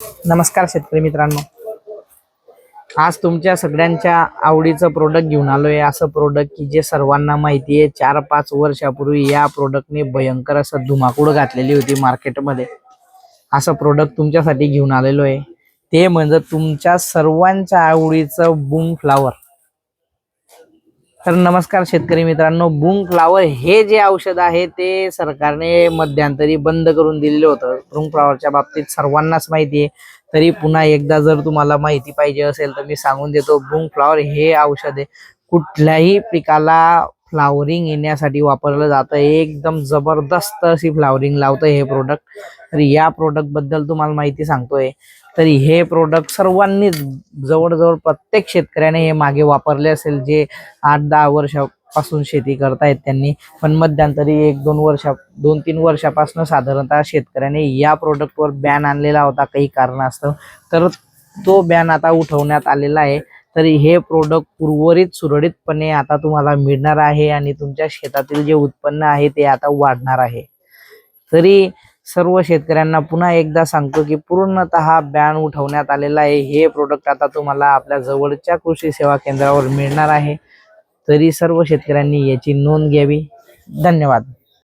नमस्कार शेतकरी मित्रांनो, आज तुमच्या सगळ्यांच्या आवडीचं प्रोडक्ट घेऊन आलोय। असं प्रोडक्ट की जे सर्वांना माहिती आहे, 4-5 वर्षापूर्वी या प्रोडक्टने भयंकर असं धुमाकूळ घातलेली होती मार्केटमध्ये। असं प्रोडक्ट तुमच्यासाठी घेऊन आलेलो आहे, ते म्हणजे तुमच्या सर्वांच्या आवडीचं बूम फ्लावर। तर नमस्कार शेतकरी मित्रांनो, बूम फ्लावर हे जे औषध आहे ते सरकारने मध्यंतरी बंद करून दिलेलं होतं। बूम फ्लावरच्या बाबतीत सर्वांनाच माहिती आहे, तरी पुन्हा एकदा जर तुम्हाला माहिती पाहिजे असेल तर मी सांगून देतो। बूम फ्लावर हे औषध कुठल्याही पिकाला फ्लावरिंग येण्यासाठी वापरलं जातं। एकदम जबरदस्त अशी फ्लावरिंग लावतं हे प्रोडक्ट। तर या प्रोडक्ट बद्दल तुम्हाला माहिती सांगतोय। तरी हे प्रोडक्ट सर्वांनी जवळजवळ प्रत्येक शेतकऱ्याने हे मागे वापरले असेल, जे 8-10 वर्षापासून शेती करतायत त्यांनी। पण मध्यंतरी 2-3 वर्षापासून साधारणतः शेतकऱ्याने या प्रोडक्टवर बॅन आणलेला होता काही कारणास्तव। तर तो बॅन आता उठवण्यात आलेला आहे। तरी हे प्रोडक्ट उर्वरित सुरळीतपणे आता तुम्हाला मिळणार आहे आणि तुमच्या शेतातील जे उत्पन्न आहे ते आता वाढणार आहे। तरी सर्व शेतकऱ्यांना पुन्हा एकदा सांगतो की पूर्णतः बॅन उठवण्यात आलेला आहे। हे प्रोडक्ट आता तुम्हाला आपल्या जवळच्या कृषी सेवा केंद्रावर मिळणार आहे। तरी सर्व शेतकऱ्यांनी याची नोंद घ्यावी। धन्यवाद।